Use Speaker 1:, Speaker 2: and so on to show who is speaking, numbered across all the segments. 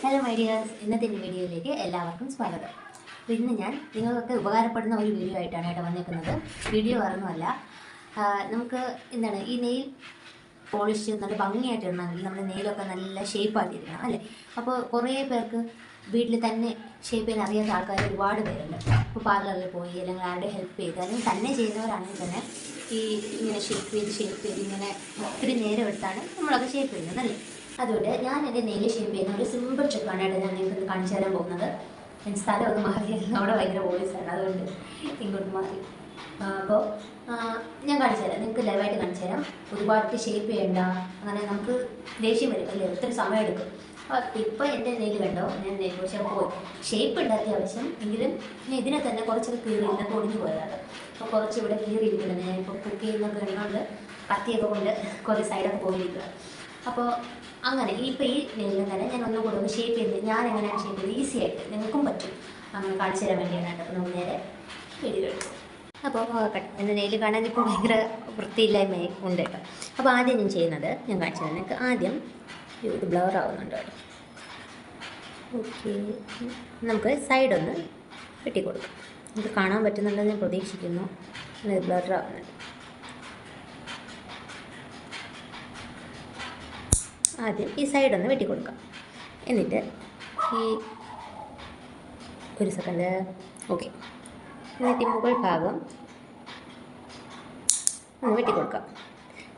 Speaker 1: Hello my dears, ഇന്നത്തെ വീഡിയോയിലേക്ക് എല്ലാവർക്കും സ്വാഗതം. അപ്പോൾ ഇന്ന് ഞാൻ നിങ്ങൾക്കൊക്കെ ഉപകാരപ്പെടുന്ന ഒരു വീഡിയോ ആയിട്ടാണ് ഇവിടെ വന്നിരിക്കുന്നത്. വീഡിയോ വേറൊന്നുമല്ല, നമുക്ക് എന്താണ് ഈ നെയിൽ പോളിഷ് നല്ല ഭംഗിയായിട്ട് ഇടണമെങ്കിൽ നമ്മുടെ നെയിലൊക്കെ നല്ല ഷേപ്പായിട്ടിരിക്കണം അല്ലേ. അപ്പോൾ കുറേ പേർക്ക് വീട്ടിൽ തന്നെ ഷേപ്പ് ചെയ്യാൻ അറിയാത്ത ആൾക്കാർ ഒരുപാട് പേരുണ്ട്. ഇപ്പോൾ പാർലറിൽ പോയി അല്ലെങ്കിൽ ആരുടെ ഹെൽപ്പ് ചെയ്ത് അല്ലെങ്കിൽ തന്നെ ചെയ്യുന്നവരാണെങ്കിൽ തന്നെ ഈ ഇങ്ങനെ ഷേപ്പ് ചെയ്ത് ഇങ്ങനെ ഒത്തിരി നേരം എടുത്താണ് നമ്മളൊക്കെ ഷേപ്പ് ചെയ്യുന്നത് അല്ലേ. അതുകൊണ്ട് ഞാൻ എൻ്റെ നെയിൽ ഷേപ്പ് ചെയ്യുന്ന ഒരു സിമ്പിൾ ട്രിക്കാണ് ഞാൻ നിങ്ങൾക്ക് കാണിച്ചു തരാൻ പോകുന്നത്. സ്ഥലം ഒന്ന് മാറിയായിരുന്നു, അവിടെ ഭയങ്കര വോയിസാണ്, അതുകൊണ്ട് ഇങ്ങോട്ട് മാറി. അപ്പോൾ ഞാൻ കാണിച്ചു തരാം, നിങ്ങൾക്ക് ലൈവായിട്ട് കാണിച്ചു തരാം. ഒരുപാട് ഷേപ്പ് ചെയ്യണ്ട, അങ്ങനെ നമുക്ക് ദേഷ്യം വരും അല്ലേ, ഒത്തിരി സമയം എടുക്കും. അപ്പോൾ ഇപ്പോൾ എൻ്റെ നെയിൽ കണ്ടോ, ഞാൻ നെയിൽ പക്ഷേ പോയി ഷേപ്പ് ഉണ്ട് അത്യാവശ്യം, എങ്കിലും ഞാൻ ഇതിനെ തന്നെ കുറച്ചൊക്കെ കീറിയിട്ട് പൊടിഞ്ഞു പോയതാണ്. അപ്പോൾ കുറച്ച് ഇവിടെ കീറിയിരിക്കുന്നത് ഞാൻ ഇപ്പോൾ കുക്ക് ചെയ്യുന്നൊക്കെ ഉള്ളതുകൊണ്ട് കത്തിയൊക്കെ കൊണ്ട് കുറേ സൈഡൊക്കെ പോയിരിക്കുക. അപ്പോൾ അങ്ങനെ ഇപ്പോൾ ഈ നെയിലിൽ തന്നെ ഞാൻ ഒന്നും കൂടെ ഒന്ന് ഷേപ്പ് ചെയ്ത് ഞാൻ എങ്ങനെയാണ് ഷേപ്പ് ചെയ്ത് ഈസി ആയിട്ട് നിങ്ങൾക്കും പറ്റും അങ്ങനെ കാണിച്ചു തരാൻ വേണ്ടിയാണ്. അപ്പോൾ നമുക്ക് നേരെ വീഡിയോ എടുക്കും. അപ്പോൾ എൻ്റെ നെയിൽ കാണാൻ ഇപ്പോൾ ഭയങ്കര വൃത്തിയില്ലായ്മ ഉണ്ട് കേട്ടോ. അപ്പോൾ ആദ്യം ഞാൻ ചെയ്യുന്നത് ഞാൻ കാണിച്ചു തരാം. നിങ്ങൾക്ക് ആദ്യം ഇത് ബ്ലർ ആവുന്നുണ്ട് കേട്ടോ. ഓക്കെ, നമുക്ക് സൈഡൊന്ന് വെട്ടി കൊടുക്കാം. നമുക്ക് കാണാൻ പറ്റുന്നുണ്ടെന്ന് ഞാൻ പ്രതീക്ഷിക്കുന്നു. ഇത് ബ്ലർ ആവുന്നുണ്ട്. ആദ്യം ഈ സൈഡൊന്ന് വെട്ടി കൊടുക്കാം. എന്നിട്ട് ഈ ഒരു സെക്കൻഡ്, ഓക്കെ, എന്നിട്ട് ഈ മുകൾ ഭാഗം ഒന്ന് വെട്ടി കൊടുക്കാം.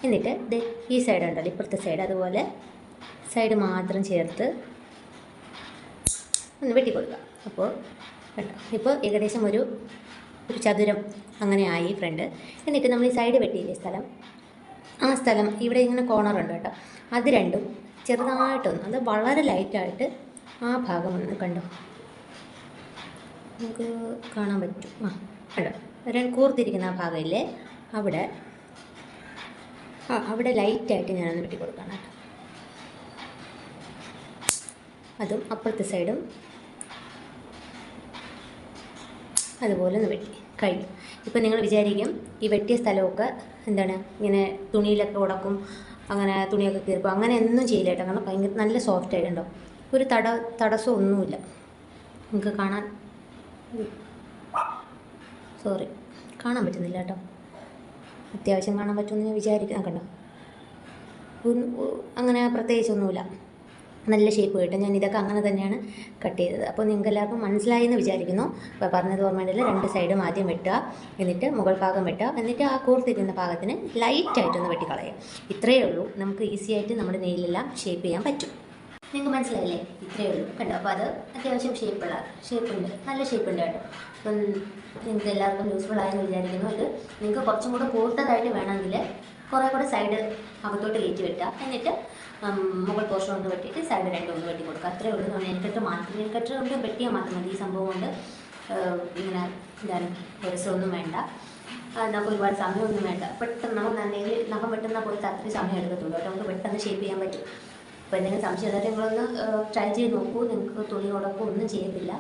Speaker 1: എന്നിട്ട് ഈ സൈഡ് ഉണ്ടല്ലോ, ഇപ്പുറത്തെ സൈഡ്, അതുപോലെ സൈഡ് മാത്രം ചേർത്ത് ഒന്ന് വെട്ടി കൊടുക്കാം. അപ്പോൾ കേട്ടോ, ഇപ്പോൾ ഏകദേശം ഒരു ചതുരം അങ്ങനെ ആയി ഫ്രണ്ട്. എന്നിട്ട് നമ്മൾ ഈ സൈഡ് വെട്ടിയില്ലേ സ്ഥലം, ആ സ്ഥലം ഇവിടെ ഇങ്ങനെ കോർണറുണ്ട് കേട്ടോ, അത് രണ്ടും ചെറുതായിട്ടൊന്ന്, അത് വളരെ ലൈറ്റായിട്ട് ആ ഭാഗം ഒന്ന് കണ്ടോ, നമുക്ക് കാണാൻ പറ്റും. കണ്ടോ, രണ്ട് കൂർത്തിരിക്കുന്ന ആ ഭാഗമില്ലേ, അവിടെ ലൈറ്റായിട്ട് ഞാനൊന്ന് വെട്ടി കൊടുക്കണം കേട്ടോ. അതും അപ്പുറത്തെ സൈഡും അതുപോലെ ഒന്ന് വെട്ടി കഴിഞ്ഞു. ഇപ്പം നിങ്ങൾ വിചാരിക്കും ഈ വെട്ടിയ സ്ഥലമൊക്കെ എന്താണ് ഇങ്ങനെ തുണിയിലൊക്കെ ഉടക്കും, അങ്ങനെ തുണിയൊക്കെ കീറിപ്പോൾ, അങ്ങനെ ഒന്നും ചെയ്യില്ല കേട്ടോ. കാരണം ഭയങ്കര നല്ല സോഫ്റ്റ് ആയിട്ടുണ്ടോ, ഒരു തടസ്സം ഒന്നുമില്ല. നിങ്ങൾക്ക് കാണാൻ കാണാൻ പറ്റുന്നില്ല കേട്ടോ, അത്യാവശ്യം കാണാൻ പറ്റുമെന്ന് ഞാൻ വിചാരിക്കണം. കണ്ടോ, അങ്ങനെ പ്രത്യേകിച്ചൊന്നുമില്ല, നല്ല ഷേപ്പ് കിട്ടും. ഞാൻ ഇതൊക്കെ അങ്ങനെ തന്നെയാണ് കട്ട് ചെയ്തത്. അപ്പോൾ നിങ്ങൾക്ക് എല്ലാവർക്കും മനസ്സിലായി എന്ന് വിചാരിക്കുന്നു. അപ്പോൾ പറഞ്ഞത് ഓർമ്മയില്ല, രണ്ട് സൈഡും ആദ്യം വെട്ടുക, എന്നിട്ട് മുകൾ ഭാഗം വെട്ടുക, എന്നിട്ട് ആ കൂർത്തിരിക്കുന്ന ഭാഗത്തിന് ലൈറ്റായിട്ടൊന്ന് വെട്ടിക്കളയുക. ഇത്രയേ ഉള്ളൂ, നമുക്ക് ഈസി ആയിട്ട് നമ്മുടെ നെയിലെല്ലാം ഷേപ്പ് ചെയ്യാൻ പറ്റും. നിങ്ങൾക്ക് മനസ്സിലായില്ലേ, ഇത്രയേ ഉള്ളൂ കണ്ടോ. അപ്പോൾ അത് അത്യാവശ്യം ഷേപ്പുണ്ട്, നല്ല ഷേപ്പുണ്ട് കേട്ടോ. അപ്പം നിങ്ങൾക്ക് എല്ലാവർക്കും യൂസ്ഫുൾ ആയെന്ന് വിചാരിക്കുന്നു. ഇത് നിങ്ങൾക്ക് കുറച്ചും കൂടെ കൂർത്തതായിട്ട് വേണമെങ്കിൽ കുറേ കൂടെ സൈഡ് അകത്തോട്ട് കയറ്റി വെട്ടുക, എന്നിട്ട് മുകൾ പോർഷൻ കൊണ്ട് വെട്ടിയിട്ട് സൈഡ് രണ്ടും ഒന്ന് വെട്ടി കൊടുക്കുക. അത്രയേ ഉള്ളൂ. നമ്മൾ നെൽക്കട്ട് കൊണ്ട് വെട്ടിയാൽ മാത്രം മതി. ഈ സംഭവം കൊണ്ട് ഇങ്ങനെ എന്താണ് ദിവസമൊന്നും വേണ്ട, നമുക്ക് ഒരുപാട് സമയമൊന്നും വേണ്ട. പെട്ടെന്ന് നമുക്ക് നഖം വെട്ടുന്ന പോലത്തെ അത്രയും സമയം എടുക്കത്തുള്ളൂ കേട്ടോ. നമുക്ക് പെട്ടെന്ന് ഷേപ്പ് ചെയ്യാൻ പറ്റും. അപ്പോൾ എന്തെങ്കിലും സംശയം ഉണ്ടെങ്കിൽ നിങ്ങളൊന്ന് ട്രൈ ചെയ്ത് നോക്കൂ. നിങ്ങൾക്ക് തുണി ഉടക്കും ഒന്നും ചെയ്യത്തില്ല,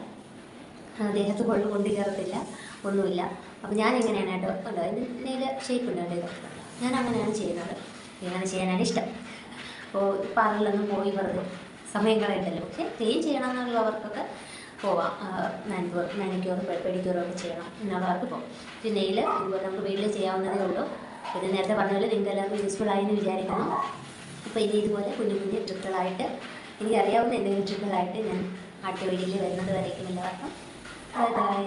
Speaker 1: ദേഹത്ത് കൊണ്ട് കയറത്തില്ല, ഒന്നുമില്ല. അപ്പോൾ ഞാൻ എങ്ങനെയാണ് കേട്ടോ, ഉണ്ടോ അതിന് നെയിൽ ഷേപ്പ് ഉണ്ട് കേട്ടോ. ഞാൻ അങ്ങനെയാണ് ചെയ്യുന്നത്, ഇങ്ങനെ ചെയ്യാനാണ് ഇഷ്ടം. അപ്പോൾ പാർലറിലൊന്നും പോയി വെറുതെ സമയം കളയണ്ടല്ലോ. പക്ഷേ ക്ലീൻ ചെയ്യണമെന്നുള്ളവർക്കൊക്കെ പോവാം. മാനിക്യൂറും പെഡിക്യൂറും ഒക്കെ ചെയ്യണം എന്നുള്ളവർക്ക് പോകാം. പക്ഷേ നെയിൽ ഇതുപോലെ നമുക്ക് വീട്ടിൽ ചെയ്യാവുന്നതേ ഉള്ളൂ. ഇത് നേരത്തെ പറഞ്ഞ പോലെ നിങ്ങൾക്ക് എല്ലാവർക്കും യൂസ്ഫുൾ ആയി എന്ന് വിചാരിക്കണം. അപ്പോൾ ഇനി ഇതുപോലെ കുഞ്ഞു ട്രിക്കുകളായിട്ട്, എനിക്കറിയാവുന്ന എന്തെങ്കിലും ട്രിക്കുകളായിട്ട് ഞാൻ അടുത്ത വീഡിയോയിൽ വരുന്നത് വരയ്ക്കും. എല്ലാവർക്കും ബൈ ബൈ.